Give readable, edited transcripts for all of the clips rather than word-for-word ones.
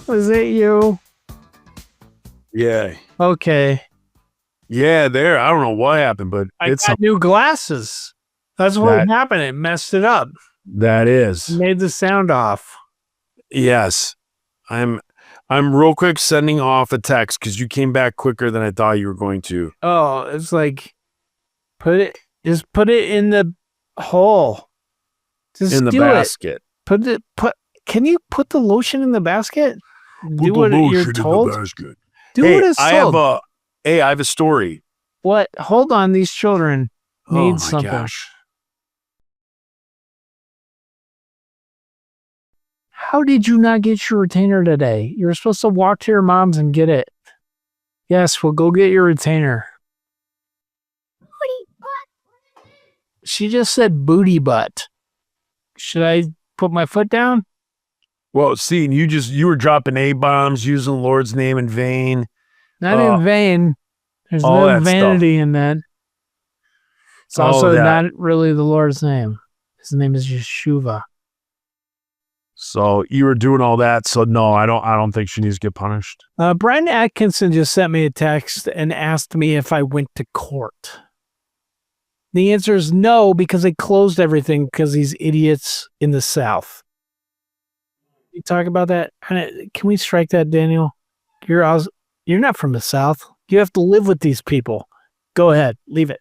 Was it you? Yeah. Okay. Yeah, there. I don't know what happened, but I got new glasses. That's what happened. It messed it up. That is. Made the sound off. Yes. I'm real quick sending off a text because you came back quicker than I thought you were going to. Oh, it's like just put it in the hole. Just in the do basket. It. Can you put the lotion in the basket? Do what you're told. Do what it's told. I have a story. What? Hold on, these children need something. Gosh. How did you not get your retainer today? You were supposed to walk to your mom's and get it. Yes, we'll go get your retainer. She just said booty butt. Should I put my foot down? Well, see, you were dropping A-bombs, using the Lord's name in vain. Not in vain. There's no vanity in that. It's also not really the Lord's name. His name is Yeshua. So you were doing all that. So no, I don't think she needs to get punished. Brian Atkinson just sent me a text and asked me if I went to court. The answer is no, because they closed everything because these idiots in the South. You talk about that? Can we strike that, Daniel? You're not from the South. You have to live with these people. Go ahead. Leave it.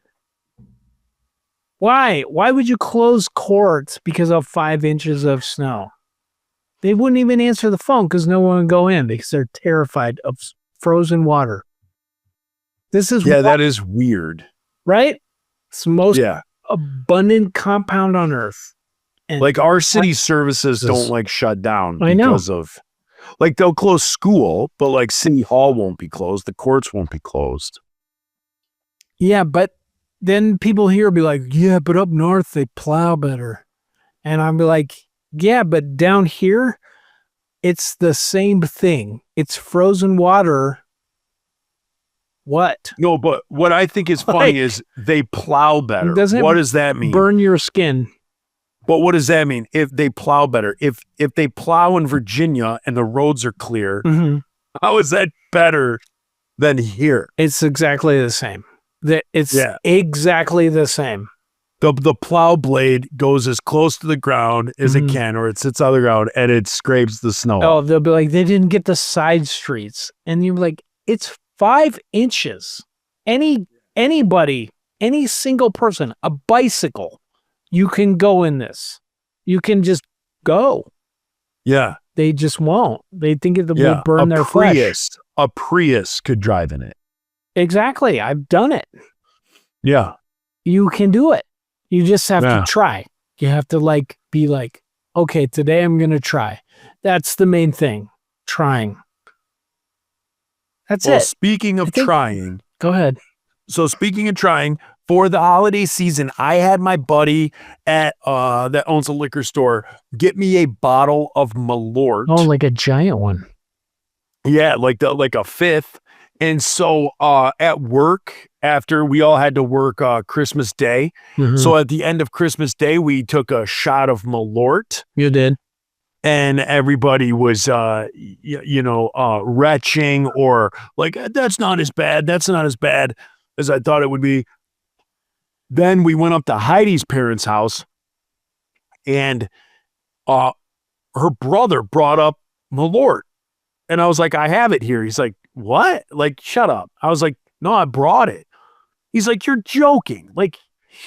Why? Why would you close courts because of 5 inches of snow? They wouldn't even answer the phone because no one would go in because they're terrified of frozen water. That is weird. Right? It's the most abundant compound on earth. And like our city services don't shut down because of they'll close school, but city hall won't be closed. The courts won't be closed. Yeah, but then people here will be like, yeah, but up north they plow better. And I'll be like, yeah, but down here it's the same thing. It's frozen water. What? No, but what I think is funny is they plow better. What does that mean? Burn your skin. But what does that mean? If they plow better, if they plow in Virginia and the roads are clear, how is that better than here? It's exactly the same. It's exactly the same. The plow blade goes as close to the ground as it can, or it sits on the ground and it scrapes the snow. Oh, they'll be like, they didn't get the side streets. And you're like, it's 5 inches. Anybody, any single person, a bicycle, you can go in this. You can just go. Yeah. They just won't. They think it will burn their flesh. A Prius could drive in it. Exactly. I've done it. Yeah. You can do it. You just have to try. You have to be like, okay, today I'm going to try. That's the main thing. Trying. That's it. Speaking of trying. Go ahead. So speaking of trying, for the holiday season, I had my buddy at that owns a liquor store get me a bottle of Malort. Oh, like a giant one. Yeah, like a fifth. And so at work, after we all had to work Christmas Day, so at the end of Christmas Day, we took a shot of Malort. You did. And everybody was, retching or that's not as bad. That's not as bad as I thought it would be. Then we went up to Heidi's parents' house, and her brother brought up Malort. And I was like, I have it here. He's like, what? Shut up. I was like, no, I brought it. He's like, you're joking.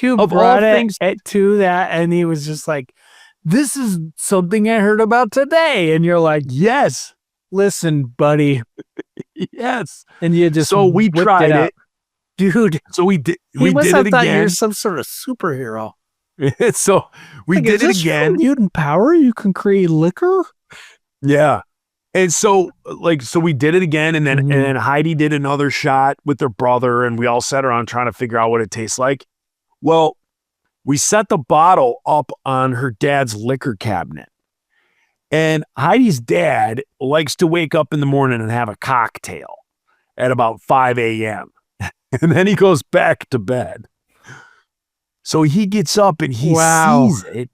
You brought it to that, and he was just like, this is something I heard about today. And you're like, yes, listen, buddy. Yes. And you just we tried it. Dude. So we did it again. You're some sort of superhero. So we did it again. Mutant power? You can create liquor? Yeah. And so we did it again, and then Heidi did another shot with her brother, and we all sat around trying to figure out what it tastes like. Well, we set the bottle up on her dad's liquor cabinet. And Heidi's dad likes to wake up in the morning and have a cocktail at about 5 a.m. And then he goes back to bed. So he gets up and he sees it.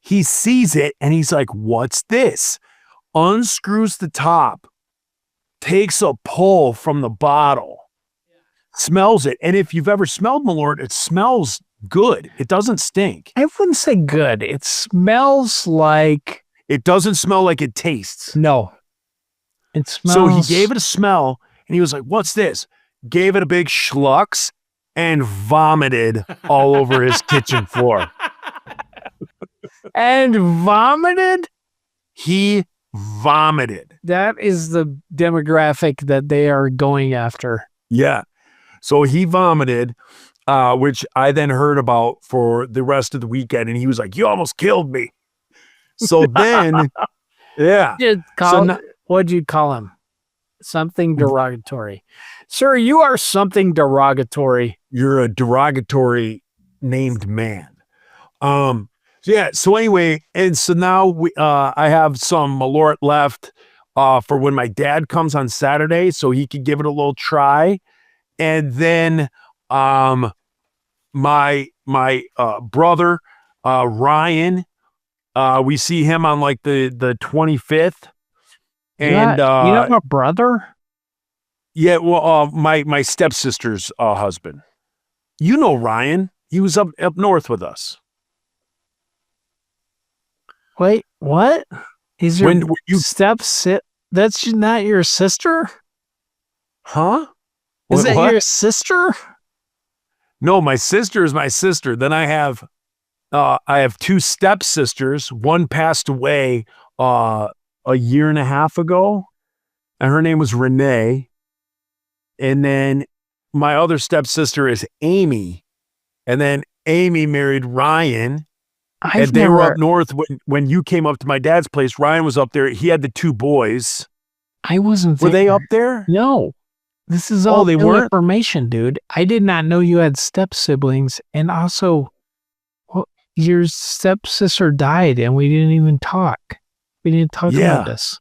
He sees it and he's like, what's this? unscrews the top, takes a pull from the bottle, smells it. And if you've ever smelled Malort, it smells good. It doesn't stink. I wouldn't say good. It smells like... It doesn't smell like it tastes. No. It smells... So he gave it a smell, and he was like, what's this? Gave it a big schlucks and vomited all over his kitchen floor. And vomited? He vomited. That is the demographic that they are going after. Yeah. So he vomited, which I then heard about for the rest of the weekend. And he was like, you almost killed me. So then, yeah. What'd you call him? Something derogatory. Sir, you are something derogatory. You're a derogatory named man. Yeah. So anyway, and so now I have some Malort left for when my dad comes on Saturday, so he could give it a little try. And then my brother Ryan, we see him on like the 25th. And you have a brother? Yeah, well, my stepsister's husband. You know Ryan. He was up north with us. Wait, what? He's your When you That's not your sister? Huh? Is that what? your sister? No, my sister is my sister. Then I have two stepsisters. One passed away a year and a half ago, and her name was Renee. And then my other stepsister is Amy, and then Amy married Ryan. They were up north when you came up to my dad's place. Ryan was up there. He had the two boys. I wasn't there. Were they up there? No. This is all they new weren't? information, dude. I did not know you had step siblings, and also, your stepsister died, and we didn't even talk. We didn't talk about this.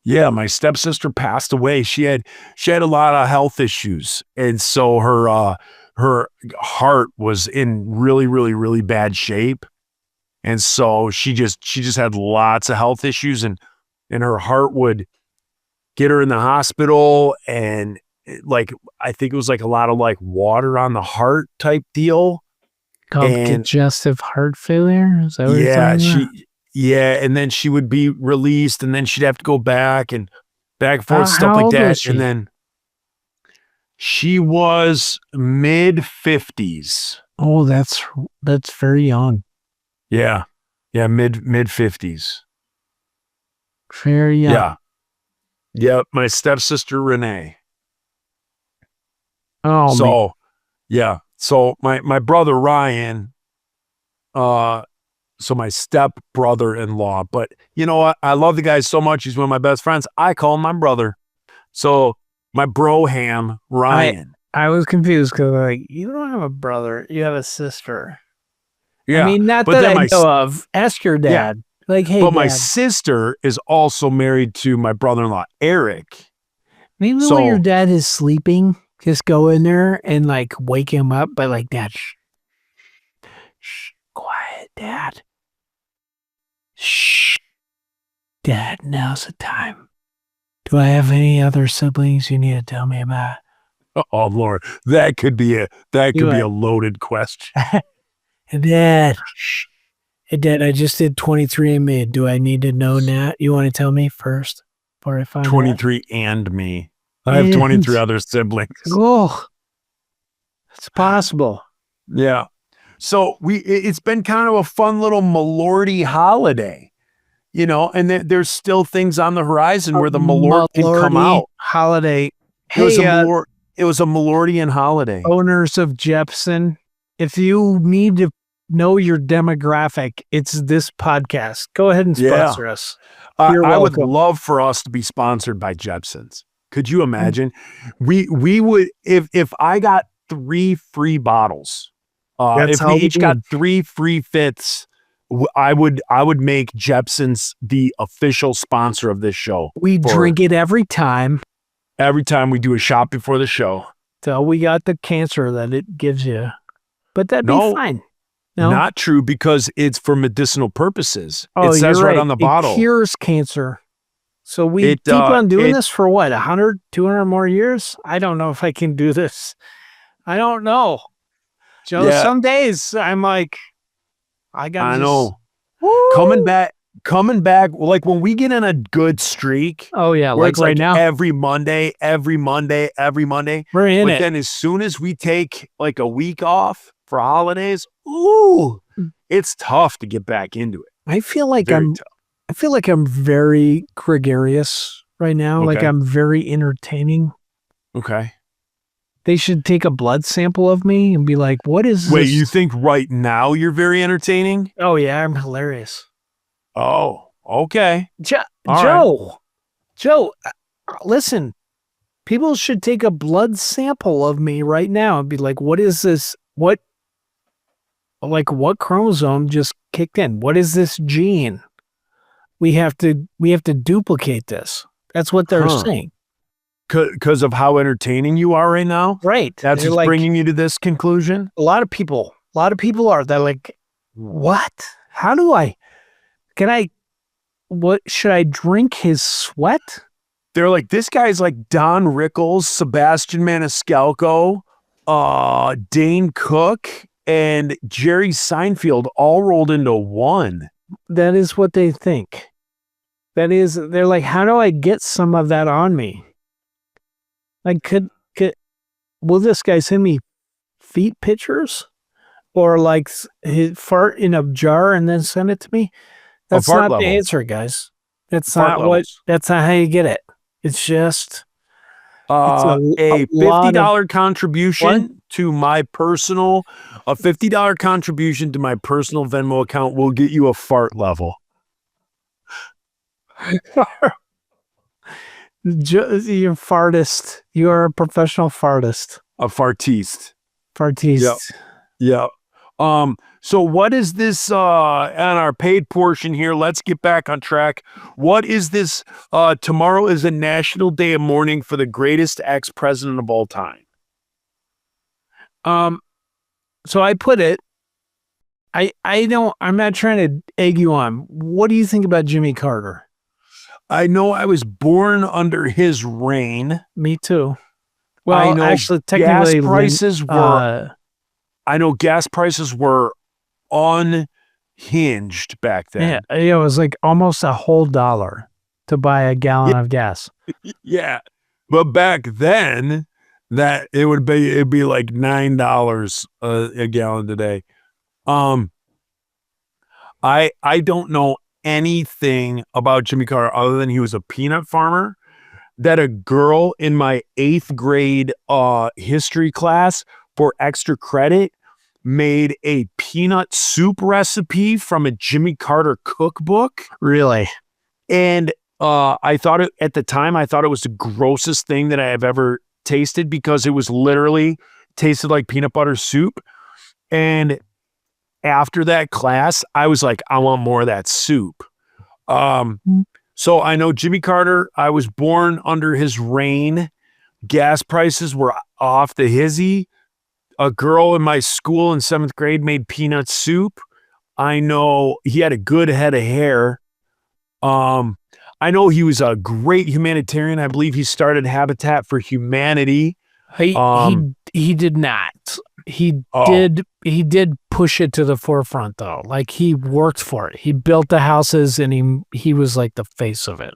Yeah, my stepsister passed away. She had a lot of health issues, and so her heart was in really, really, really bad shape, and so she just had lots of health issues, and her heart would get her in the hospital, and like I think it was like a lot of like water on the heart type deal. Called congestive heart failure? Is that what you're talking about? And then she would be released, and then she'd have to go back and forth, stuff how like old that. was she? And then she was mid-50s. Oh, that's very young. Yeah. Yeah, mid-50s. Very young. Yeah. Yeah, my stepsister Renee. Oh, so, yeah. So my brother Ryan, so my step brother-in-law, but you know what? I love the guy so much. He's one of my best friends. I call him my brother. So my broham Ryan. I was confused because like, you don't have a brother, you have a sister. Yeah. I mean, not but that then I know of. Ask your dad. Like, hey, but Dad. my sister is also married to my brother-in-law, Eric. Maybe when your dad is sleeping, just go in there and like wake him up by like, Dad, shh, quiet, Dad. Shh. Dad, now's the time. Do I have any other siblings you need to tell me about? Oh Lord, that could be a loaded question. Dad, shh. Hey, Dad, I just did 23andMe. Do I need to know now? You want to tell me first before I find 23 and me. I have 23 other siblings. Oh, it's possible. Yeah. So it's been kind of a fun little Malorty holiday, you know, and there's still things on the horizon where the Malort can come out. Holiday. It was a Malortian holiday. Owners of Jepson, if you need to know your demographic, it's this podcast. Go ahead and sponsor us. I would love for us to be sponsored by Jepson's. Could you imagine? We would, if I got 3 free bottles, if we each got 3 free fifths, I would make Jepson's the official sponsor of this show. We drink it every time. Every time we do a shot before the show. So we got the cancer that it gives you. But that'd be fine. No? Not true, because it's for medicinal purposes. Oh, it says you're right on the bottle. It cures cancer. So we keep on doing this for what, 100, 200 more years? I don't know if I can do this. I don't know. Joe, some days I'm like, I know. Woo! Coming back, like when we get in a good streak. Oh yeah, like right now. Every Monday. We're in it. Then as soon as we take like a week off for holidays, ooh, it's tough to get back into it. I feel like I'm very gregarious right now. Okay. Like I'm very entertaining. Okay. They should take a blood sample of me and be like, what is this? Wait, you think right now you're very entertaining? Oh yeah, I'm hilarious. Oh, okay. Joe, listen, people should take a blood sample of me right now and be like, what is this? What chromosome just kicked in? What is this gene? We have to duplicate this. That's what they're saying. Because of how entertaining you are right now? Right. That's what's bringing you to this conclusion? A lot of people are. They're like, what? How do what should I drink his sweat? They're like, this guy's like Don Rickles, Sebastian Maniscalco, Dane Cook, and Jerry Seinfeld all rolled into one. That is what they think. They're like, how do I get some of that on me? Like, will this guy send me feet pictures? Or like his fart in a jar and then send it to me? That's not the answer, guys. That's not how you get it. It's just a $50 contribution to my personal Venmo account will get you a fart level. You're fartist. You are a professional fartist. A fartiste. Fartiste. Yeah. So what is this on our paid portion here? Let's get back on track. What is this? Tomorrow is a national day of mourning for the greatest ex-president of all time. So I put it, I'm not trying to egg you on. What do you think about Jimmy Carter? I know I was born under his reign. Me too. Well, I know actually, technically, I know gas prices were unhinged back then. Yeah, it was like almost a whole $1 to buy a gallon of gas. Yeah, but back then, it'd be like $9 a gallon today. I don't know anything about Jimmy Carter other than he was a peanut farmer. That a girl in my 8th grade history class, for extra credit, made a peanut soup recipe from a Jimmy Carter cookbook. Really? And I thought it was the grossest thing that I have ever tasted because it was literally tasted like peanut butter soup. And after that class, I was like, I want more of that soup. So I know Jimmy Carter, I was born under his reign. Gas prices were off the hizzy. A girl in my school in 7th grade made peanut soup. I know he had a good head of hair. I know he was a great humanitarian. I believe he started Habitat for Humanity. He did not. He did push it to the forefront though. Like he worked for it. He built the houses and he was like the face of it.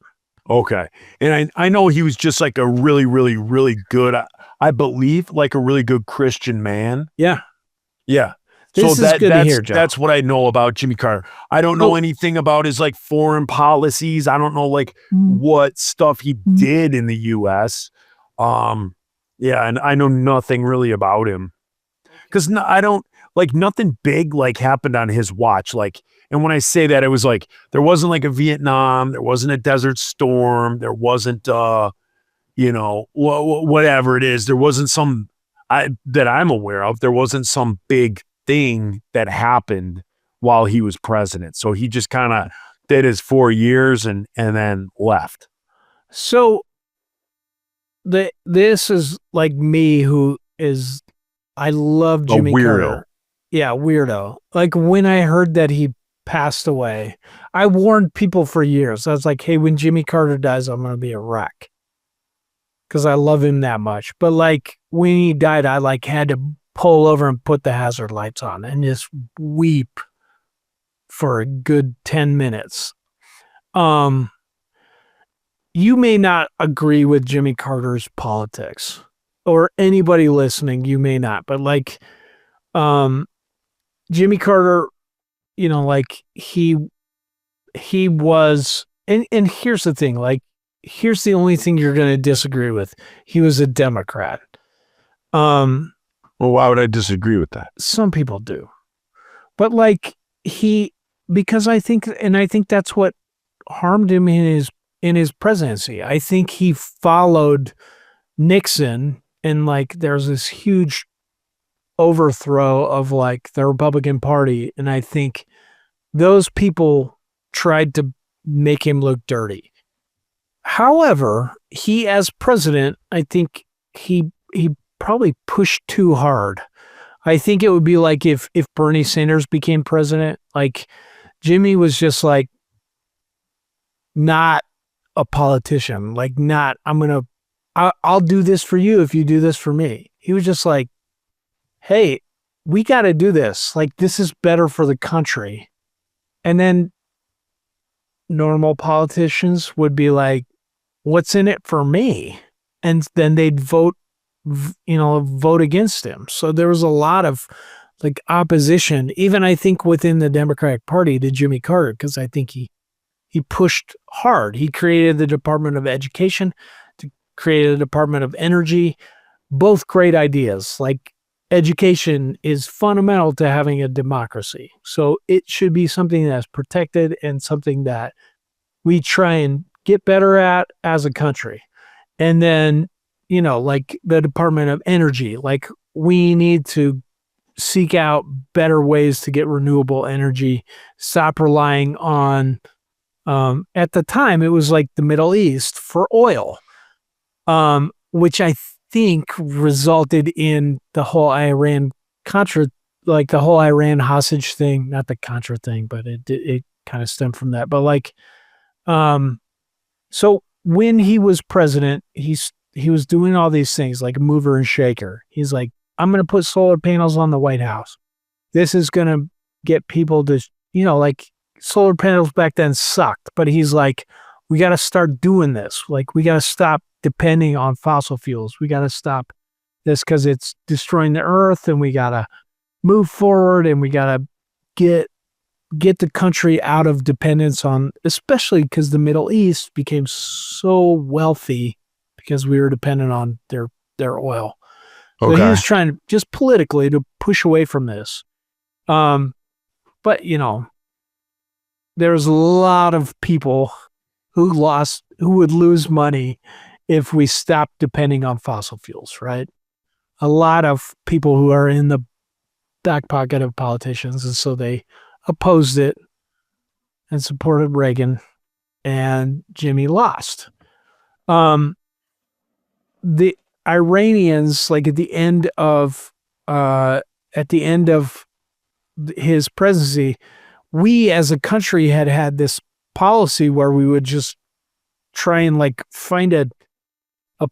Okay. And I know he was just like a really, really, really good, I believe like a really good Christian man. Yeah. Yeah. This is good to hear, Joe. That's what I know about Jimmy Carter. I don't know anything about his like foreign policies. I don't know like what stuff he did in the US. Yeah, and I know nothing really about him. Because I don't like nothing big like happened on his watch. Like, and when I say that, it was like there wasn't like a Vietnam, there wasn't a Desert Storm, there wasn't whatever it is. There wasn't some that I'm aware of. There wasn't some big thing that happened while he was president. So he just kind of did his 4 years and then left. So this is like me, who is, I love Jimmy Carter. Yeah, weirdo. Like when I heard that he passed away, I warned people for years. I was like, hey, when Jimmy Carter dies, I'm going to be a wreck. Because I love him that much. But like when he died, I like had to pull over and put the hazard lights on and just weep for a good 10 minutes. You may not agree with Jimmy Carter's politics, or anybody listening, you may not, but like Jimmy Carter, you know, like he was, and here's the thing, like here's the only thing you're going to disagree with. He was a Democrat. Well, why would I disagree with that? Some people do. But like because I think that's what harmed him in his presidency. I think he followed Nixon, and like there's this huge overthrow of like the Republican Party, and I think those people tried to make him look dirty. However, he as president, I think he probably pushed too hard. I think it would be like if Bernie Sanders became president, like Jimmy was just like not a politician, like not, I'll do this for you if you do this for me. He was just like, hey, we got to do this. Like, this is better for the country. And then normal politicians would be like, what's in it for me? And then they'd vote against him. So there was a lot of like opposition, even I think within the Democratic Party, to Jimmy Carter, because I think he pushed hard. He created the Department of Education, created the Department of Energy, both great ideas. Like education is fundamental to having a democracy. So it should be something that's protected and something that we try and get better at as a country. And then, you know, like the Department of Energy, like we need to seek out better ways to get renewable energy, stop relying on, at the time, it was like the Middle East for oil, which I think resulted in the whole Iran-Contra, like the whole Iran hostage thing, not the Contra thing, but it kind of stemmed from that. But like, so when he was president, he was doing all these things like a mover and shaker. He's like, I'm going to put solar panels on the White House. This is going to get people to, you know, like solar panels back then sucked, but he's like, we got to start doing this. Like, we got to stop depending on fossil fuels. We got to stop this because it's destroying the earth, and we got to move forward, and we got to get the country out of dependence on, especially because the Middle East became so wealthy because we were dependent on their oil. So he was trying to, just politically, to push away from this. But, you know, there's a lot of people who would lose money if we stopped depending on fossil fuels, right? A lot of people who are in the back pocket of politicians, and so they opposed it and supported Reagan, and Jimmy lost. The Iranians, like at the end of his presidency, we as a country had this policy where we would just try and like find a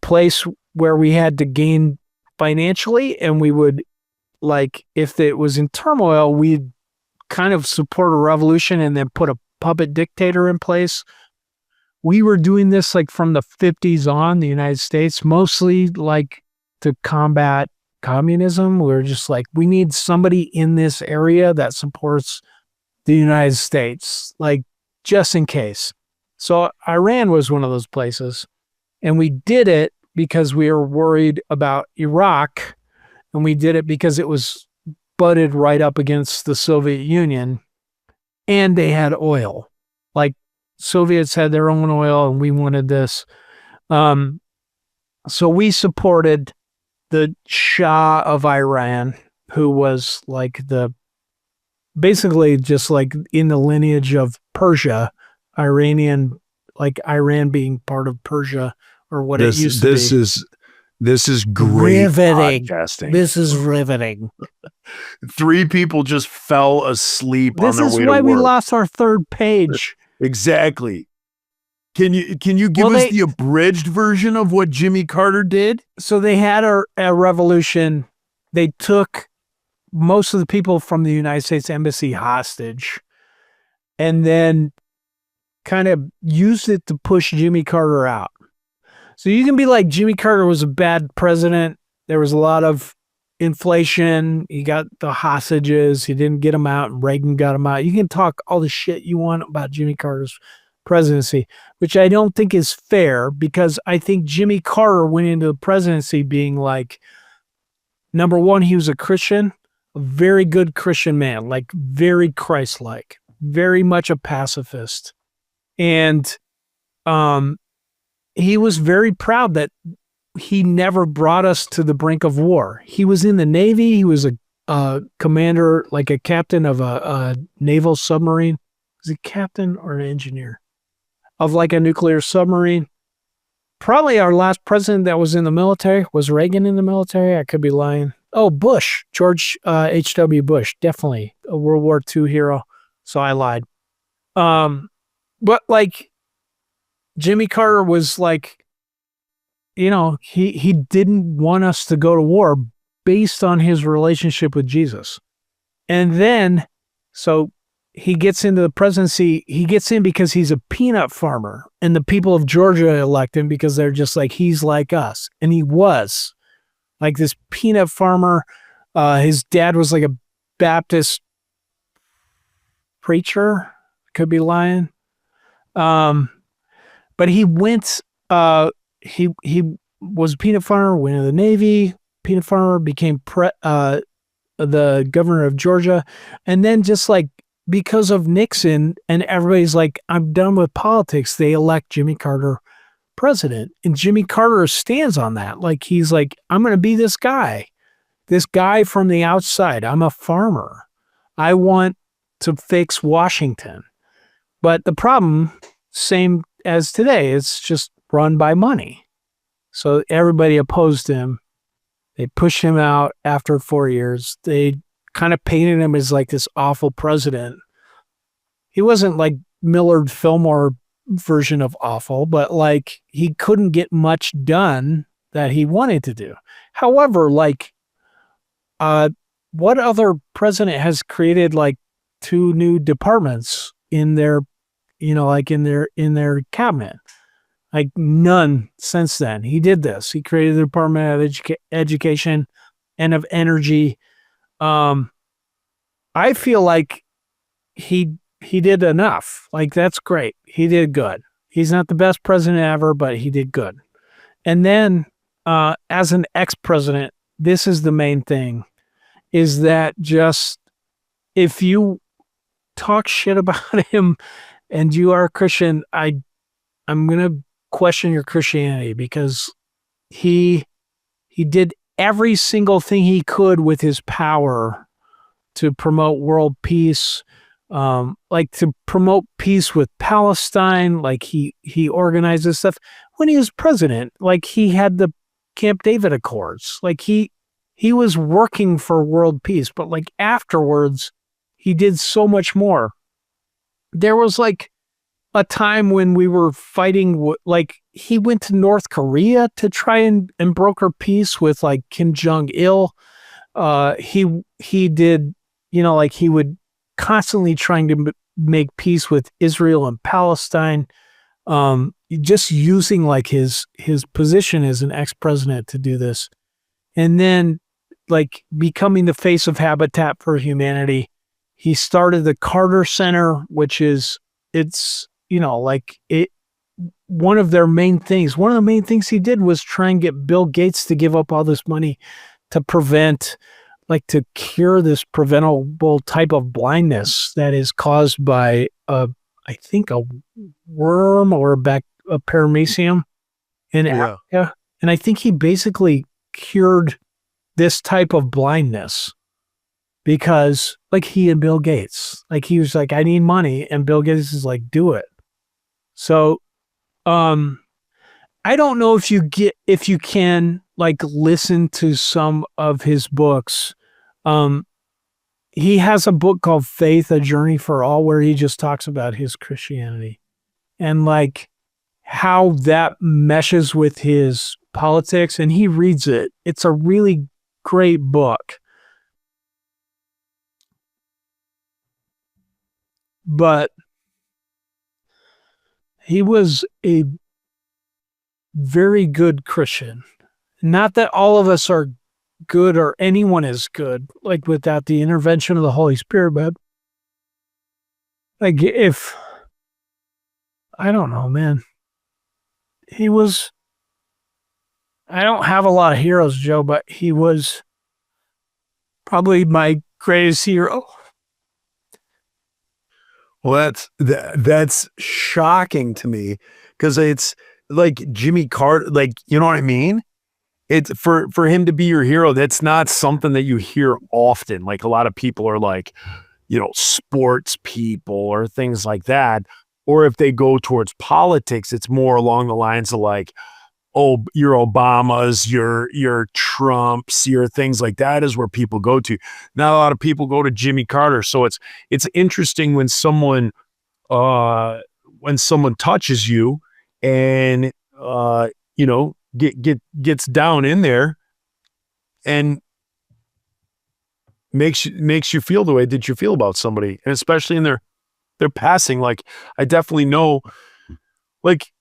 place where we had to gain financially, and we would, like, if it was in turmoil, we'd kind of support a revolution and then put a puppet dictator in place. We were doing this like from the 50s on, the United States, mostly like to combat communism. We were just like, we need somebody in this area that supports the United States, like just in case. So Iran was one of those places, and we did it because we were worried about Iraq, and we did it because it was butted right up against the Soviet Union, and they had oil. Like, Soviets had their own oil, and we wanted this. So we supported the Shah of Iran, who was like basically just like in the lineage of Persia, Iranian, like Iran being part of Persia, or what it used to be. This is great riveting. Podcasting. This is riveting. 3 people just fell asleep on their way to work. This is why we lost our third page. Exactly. Can you give Well, us the abridged version of what Jimmy Carter did? So they had a revolution. They took most of the people from the United States Embassy hostage and then kind of used it to push Jimmy Carter out. So you can be like, Jimmy Carter was a bad president. There was a lot of inflation. He got the hostages. He didn't get them out, and Reagan got them out. You can talk all the shit you want about Jimmy Carter's presidency, which I don't think is fair, because I think Jimmy Carter went into the presidency being like, number one, he was a Christian, a very good Christian man, like very Christ-like, very much a pacifist. And he was very proud that he never brought us to the brink of war. He was in the Navy. He was a commander, like a captain of a naval submarine. Was he captain or an engineer of like a nuclear submarine? Probably our last president that was in the military. Was Reagan in the military? I could be lying. Oh, Bush, George H.W. Bush, definitely a World War II hero. So I lied. But like Jimmy Carter was like, you know, he didn't want us to go to war based on his relationship with Jesus. And then, so he gets into the presidency. He gets in because he's a peanut farmer, and the people of Georgia elect him because they're just like, he's like us. And he was like this peanut farmer. His dad was like a Baptist preacher. Could be lying. But he went, he was a peanut farmer, went to the Navy, peanut farmer, became the governor of Georgia. And then just like, because of Nixon, and everybody's like, I'm done with politics, they elect Jimmy Carter president. And Jimmy Carter stands on that. Like, he's like, I'm going to be this guy from the outside. I'm a farmer. I want to fix Washington. But the problem, same as today, it's just run by money. So everybody opposed him. They pushed him out after 4 years. They kind of painted him as like this awful president. He wasn't like Millard Fillmore version of awful, but like he couldn't get much done that he wanted to do. However, like what other president has created like 2 new departments in their, you know, like in their cabinet? Like none since then. He did this. He created the Department of Education and of Energy. I feel like he did enough. Like, that's great. He did good. He's not the best president ever, but he did good. And then as an ex-president, this is the main thing, is that just if you talk shit about him and you are a Christian, I'm going to question your Christianity, because he did every single thing he could with his power to promote world peace, like to promote peace with Palestine. Like he organized this stuff when he was president. Like he had the Camp David Accords. Like he was working for world peace, but like afterwards he did so much more. There was like a time when we were fighting, like he went to North Korea to try and broker peace with like Kim Jong-il. He did, you know, like he would constantly trying to make peace with Israel and Palestine, just using like his position as an ex-president to do this. And then like becoming the face of Habitat for Humanity. He started the Carter Center, which is, it's, you know, like one of the main things he did was try and get Bill Gates to give up all this money to prevent, like to cure this preventable type of blindness that is caused by I think a worm or a paramecium in Africa. And I think he basically cured this type of blindness because like he and Bill Gates, like he was like, I need money. And Bill Gates is like, do it. So, I don't know if you can like listen to some of his books. he has a book called Faith, A Journey for All, where he just talks about his Christianity and like how that meshes with his politics. And he reads it. It's a really great book. But he was a very good Christian. Not that all of us are good or anyone is good, like without the intervention of the Holy Spirit, but like if, I don't know, man. He was, I don't have a lot of heroes, Joe, but he was probably my greatest hero. Well, that's shocking to me because it's like Jimmy Carter, like, you know what I mean? It's for him to be your hero. That's not something that you hear often. Like a lot of people are like, you know, sports people or things like that. Or if they go towards politics, it's more along the lines of like, oh, your Obamas, your Trumps, your things like that is where people go to. Not a lot of people go to Jimmy Carter. So it's interesting when someone touches you and you know, gets down in there and makes you feel the way that you feel about somebody, and especially in their passing. Like I definitely know, like,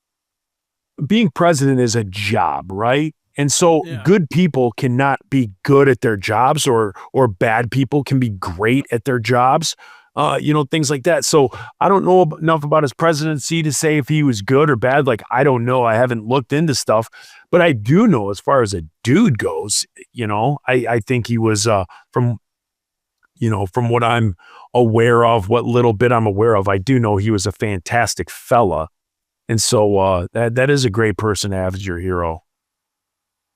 being president is a job, right? And so good people cannot be good at their jobs, or bad people can be great at their jobs. You know, things like that. So I don't know enough about his presidency to say if he was good or bad. Like, I don't know. I haven't looked into stuff, but I do know as far as a dude goes, you know, I think he was, from what I'm aware of, what little bit I'm aware of, I do know he was a fantastic fella. And so that is a great person to have as your hero.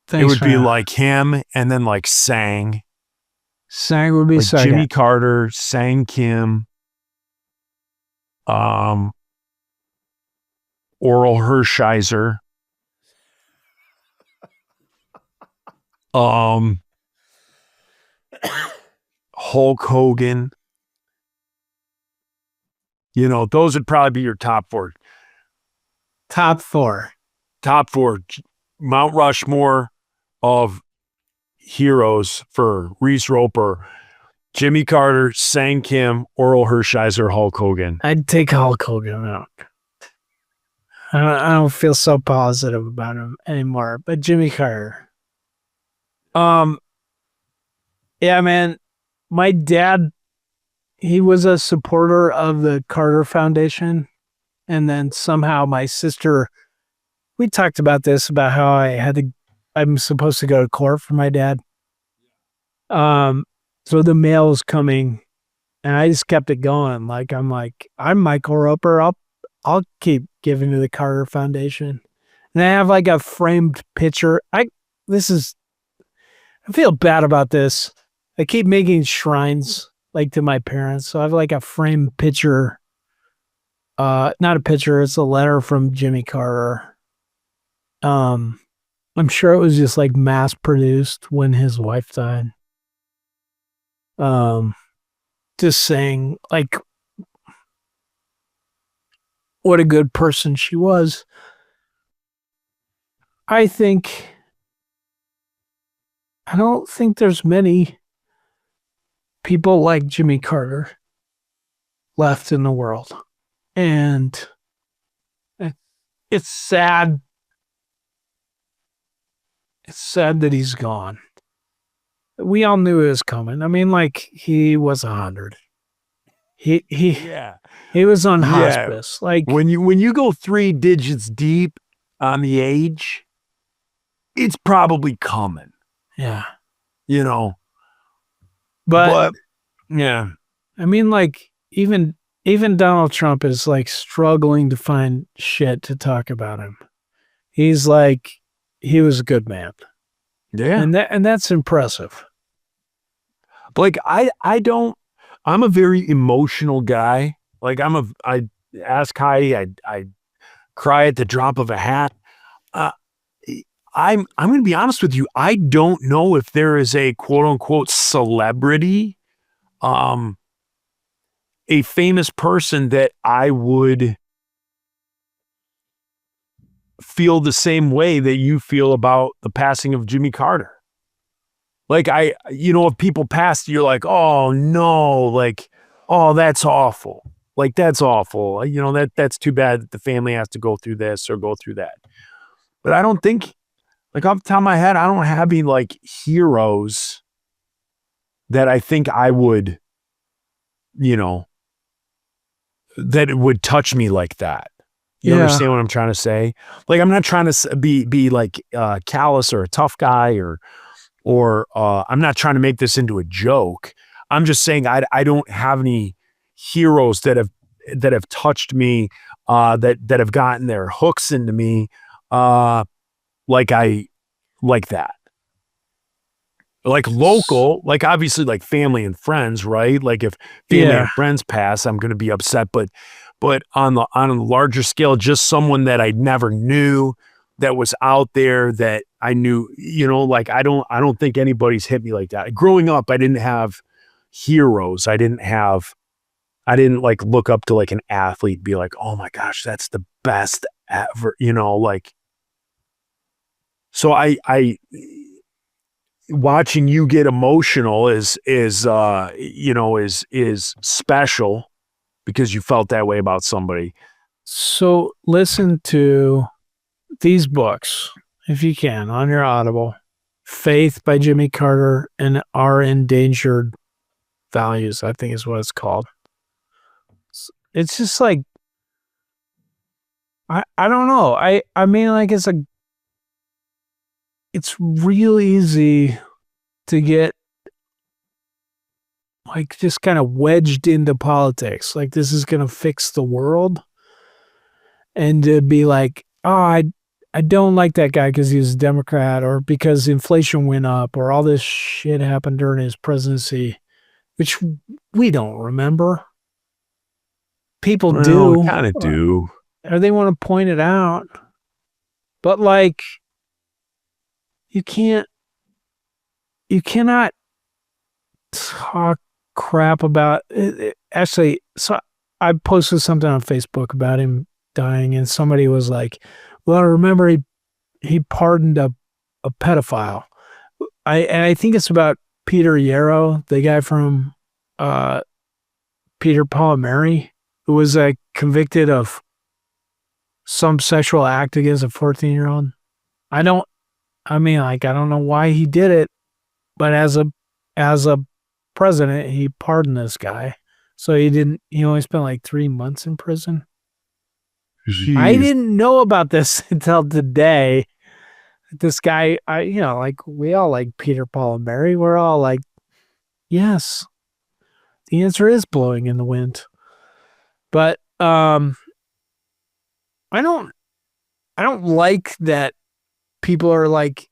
Thanks, it would be man. like him, and then like Sang. Sang would be Like second. Jimmy Carter, Sang Kim, Oral Hershiser, Hulk Hogan. You know, those would probably be your top four. Top four. Mount Rushmore of heroes for Reese Roper: Jimmy Carter, Sang Kim, Oral Hershiser, Hulk Hogan. I'd take Hulk Hogan out. I don't feel so positive about him anymore. But Jimmy Carter. Yeah, man. My dad, he was a supporter of the Carter Foundation. And then somehow my sister, we talked about this, about how I'm supposed to go to court for my dad. So the mail is coming, and I just kept it going. Like, I'm Michael Roper. I'll keep giving to the Carter Foundation. And I have like a framed picture. I feel bad about this. I keep making shrines like to my parents. So I have like a framed picture. Not a picture, it's a letter from Jimmy Carter. I'm sure it was just like mass produced when his wife died. Just saying like what a good person she was. I don't think there's many people like Jimmy Carter left in the world. And it's sad. It's sad that he's gone. We all knew it was coming. I mean, like, he was 100. He was on hospice. Like, when you go 3 digits deep on the age, it's probably coming. Yeah. You know. But yeah. I mean, like, even Donald Trump is like struggling to find shit to talk about him. He's like, he was a good man. Yeah. And that's impressive. Like, I'm a very emotional guy. Like, I ask Heidi, I cry at the drop of a hat. I'm going to be honest with you. I don't know if there is a quote unquote celebrity a famous person that I would feel the same way that you feel about the passing of Jimmy Carter. Like if people passed, you're like, oh no, like, oh, that's awful. Like, that's awful. That's too bad that the family has to go through this or go through that. But I don't think, like, off the top of my head, I don't have any like heroes that I think I would, that it would touch me like that. You understand what I'm trying to say? Like, I'm not trying to be like callous or a tough guy or I'm not trying to make this into a joke. I'm just saying I don't have any heroes that have touched me, that have gotten their hooks into me, like that. Like local, like obviously like family and friends, right? Like if family and friends pass, I'm going to be upset, but on a larger scale, just someone that I never knew that was out there that I knew, like I don't think anybody's hit me like that. Growing up, I didn't have heroes. I didn't like look up to like an athlete and be like, oh my gosh, that's the best ever, like. So I watching you get emotional is special because you felt that way about somebody. So listen to these books, if you can, on your Audible. Faith by Jimmy Carter and Our Endangered Values, I think is what it's called. It's just like, I don't know. I mean, like, it's real easy to get like just kind of wedged into politics. Like, this is going to fix the world. And to be like, oh, I don't like that guy because he's a Democrat, or because inflation went up, or all this shit happened during his presidency, which we don't remember. People do. Kind of do. Or they want to point it out. But like, you cannot talk crap about it. Actually, so I posted something on Facebook about him dying, and somebody was like, well, remember he pardoned a pedophile. I think it's about Peter Yarrow, the guy from Peter, Paul, and Mary, who was convicted of some sexual act against a 14-year-old. I don't know why he did it, but as a president, he pardoned this guy. So he only spent like 3 months in prison. Jeez. I didn't know about this until today. This guy, like, we all like Peter, Paul, and Mary. We're all like, yes, the answer is blowing in the wind. But I don't like that people are like,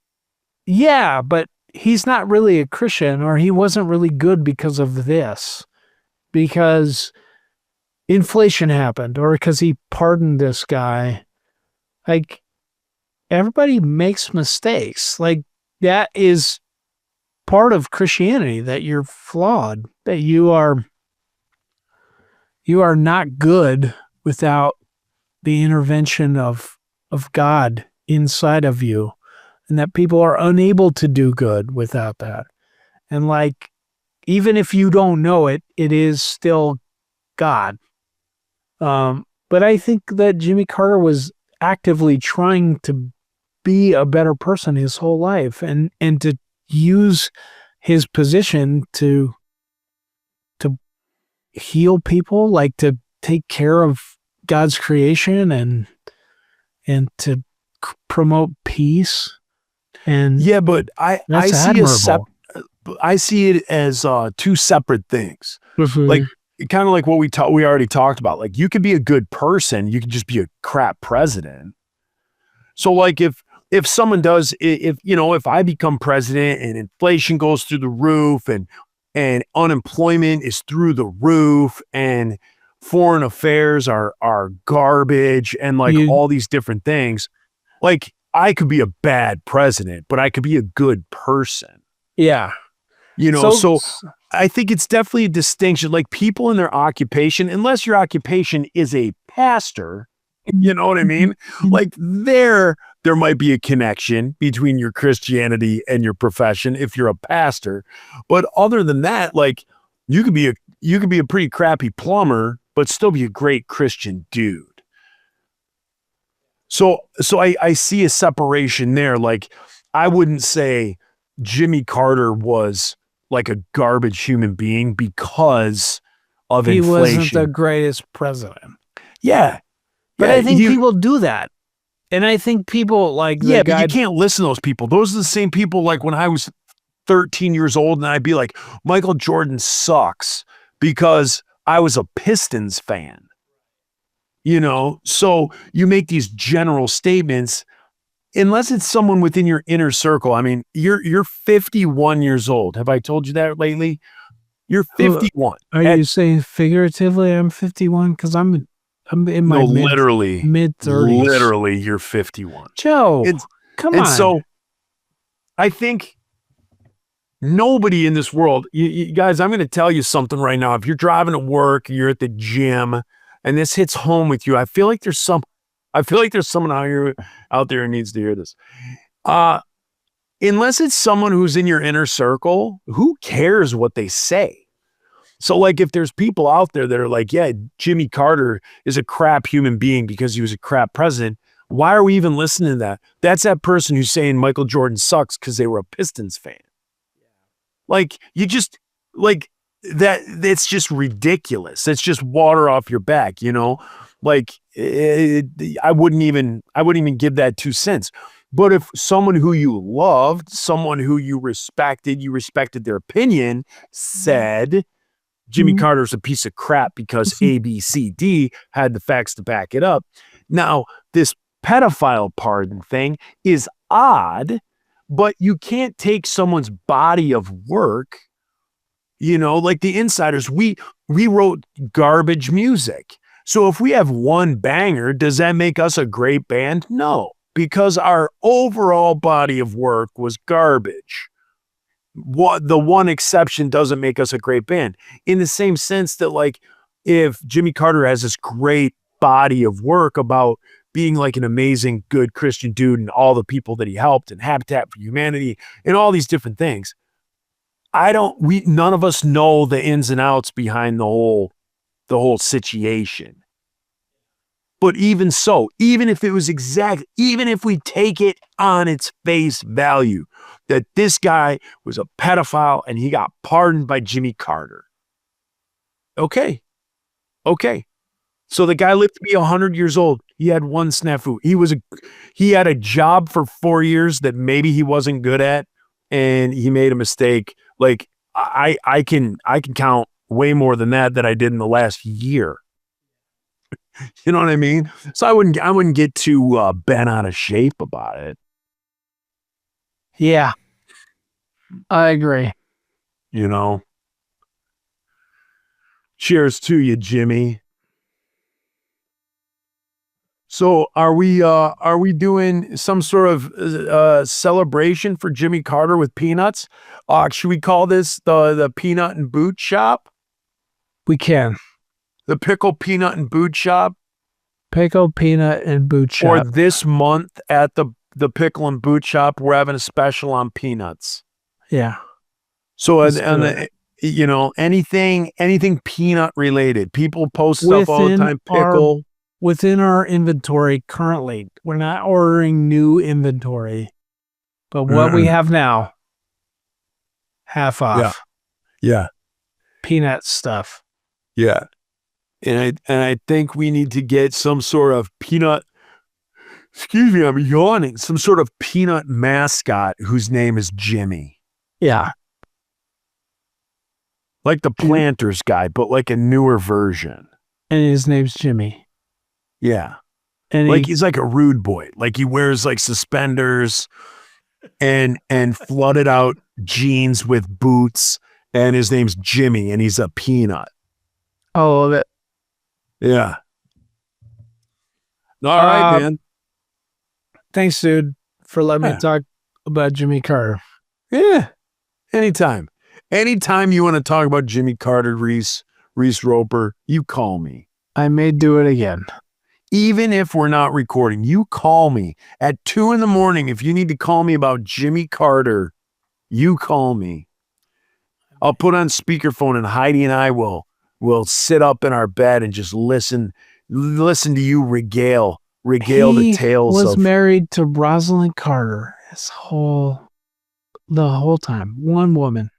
yeah, but he's not really a Christian, or he wasn't really good because of this, because inflation happened, or because he pardoned this guy. Like, everybody makes mistakes. Like, that is part of Christianity, that you're flawed, that you are not good without the intervention of God inside of you, and that people are unable to do good without that. And like, even if you don't know it, it is still God. But I think that Jimmy Carter was actively trying to be a better person his whole life, and to use his position to heal people, like to take care of God's creation and to promote peace. And yeah, but I see it as two separate things. Like, kind of like what we already talked about. Like, you could be a good person, you could just be a crap president. So like, if someone does, if I become president and inflation goes through the roof and unemployment is through the roof and foreign affairs are garbage and like all these different things, like, I could be a bad president, but I could be a good person. Yeah. So I think it's definitely a distinction. Like people in their occupation, unless your occupation is a pastor, you know what I mean? Like there might be a connection between your Christianity and your profession if you're a pastor. But other than that, like you could be a pretty crappy plumber, but still be a great Christian dude. So I see a separation there. Like I wouldn't say Jimmy Carter was like a garbage human being because of He inflation. wasn't the greatest president. Yeah. But Yeah, I think you- people do that. And I think people like the Yeah, guy. but you can't listen to those people. Those are the same people like when I was 13 years old and I'd be like, Michael Jordan sucks because I was a Pistons fan. You know, so you make these general statements unless it's someone within your inner circle. I mean, you're 51 years old. Have I told you that lately? You're 51. Are you saying figuratively I'm 51? Because I'm in my No, literally. mid-30s. Literally, you're 51. Joe, It's- come And on. so I think nobody in this world, you guys, I'm going to tell you something right now. If you're driving to work, you're at the gym, and this hits home with you, I feel like there's someone out there who needs to hear this. Unless it's someone who's in your inner circle, who cares what they say? So like if there's people out there that are like, yeah, Jimmy Carter is a crap human being because he was a crap president, why are we even listening to that? That's that person who's saying Michael Jordan sucks because they were a Pistons fan. Like you just like that's just ridiculous. That's just water off your back, you know? Like I wouldn't even give that 2 cents. But if someone who you loved, someone who you respected their opinion, said Jimmy Carter's a piece of crap because A, B, C, D had the facts to back it up. Now, this pedophile pardon thing is odd, but you can't take someone's body of work. You know, like the Insiders, we wrote garbage music. So if we have one banger, does that make us a great band? No, because our overall body of work was garbage. The one exception doesn't make us a great band. In the same sense that like if Jimmy Carter has this great body of work about being like an amazing, good Christian dude and all the people that he helped and Habitat for Humanity and all these different things, none of us know the ins and outs behind the whole situation. But even so, even if we take it on its face value, that this guy was a pedophile and he got pardoned by Jimmy Carter. Okay. So the guy lived to be 100 years old. He had one snafu. He had a job for 4 years that maybe he wasn't good at, and he made a mistake. Like I can count way more than that I did in the last year. You know what I mean? So I wouldn't get too bent out of shape about it. Yeah, I agree. You know. Cheers to you, Jimmy. So are we doing some sort of celebration for Jimmy Carter with peanuts? Should we call this the peanut and boot shop? We can. The pickle peanut and boot shop? Pickle, peanut, and boot shop. Or this month at the pickle and boot shop, we're having a special on peanuts. Yeah. So Let's and do it. you know, anything peanut related. People post stuff all the Within time. Pickle. Within our inventory currently, we're not ordering new inventory, but what we have now, half off. Yeah. Peanut stuff. Yeah. And I think we need to get some sort of peanut, excuse me, I'm yawning, some sort of peanut mascot whose name is Jimmy. Yeah. Like the Planters guy, but like a newer version. And his name's Jimmy. Yeah. And Like he's like a rude boy. Like he wears like suspenders and flooded out jeans with boots, and his name's Jimmy and he's a peanut. all of it. Yeah. All right, man. Thanks, dude, for letting Yeah. me talk about Jimmy Carter. Yeah. Anytime. Anytime you want to talk about Jimmy Carter, Reese Roper, you call me. I may do it again. Even if we're not recording, you call me at 2 a.m. If you need to call me about Jimmy Carter, you call me. I'll put on speakerphone and Heidi and I will sit up in our bed and just listen to you regale the tales He was of. married to Rosalind Carter the whole time. One woman.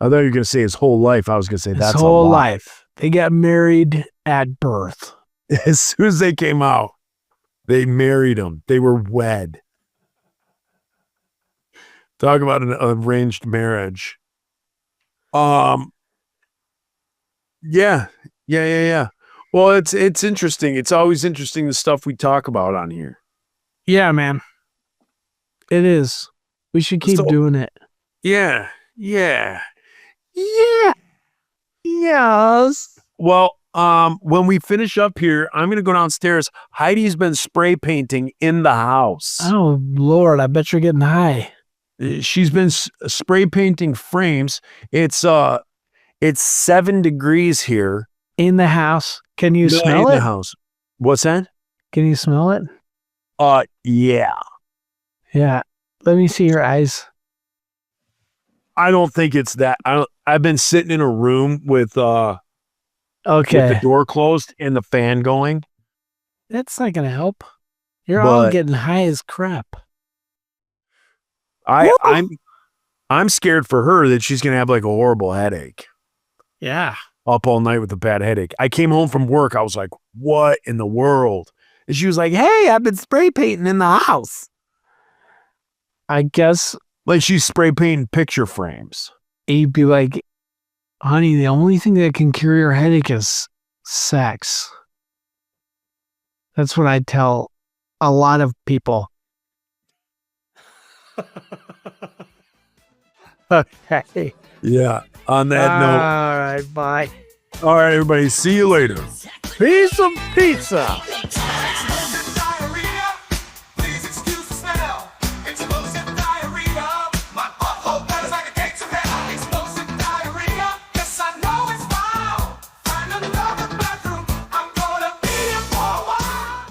I thought you were going to say his whole life. I was going to say His that's whole a lot. life. They got married at birth. As soon as they came out, they married him. They were wed. Talk about an arranged marriage. Yeah. Well, it's interesting. It's always interesting the stuff we talk about on here. Yeah, man. It is. We should keep doing it. Yeah. Yes. Well, when we finish up here, I'm gonna go downstairs. Heidi's been spray painting in the house. Oh, Lord. I bet you're getting high. She's been spray painting frames. It's 7 degrees here. In the house. Can you smell in it? the house. What's that? Can you smell it? Yeah. Yeah. Let me see your eyes. I don't think it's that. I've been sitting in a room with the Okay. door closed and the fan going. That's not going to help. You're all But- getting high as crap. I'm scared for her that she's gonna have like a horrible headache. Yeah. Up all night with a bad headache. I came home from work. I was like, "What in the world?" And she was like, "Hey, I've been spray painting in the house." I guess Like she's spray painting picture frames. you'd be like, honey, the only thing that can cure your headache is sex. That's what I tell a lot of people. Okay. Yeah. On that note, All right, bye. all right, everybody. See you later. Piece of pizza. Touch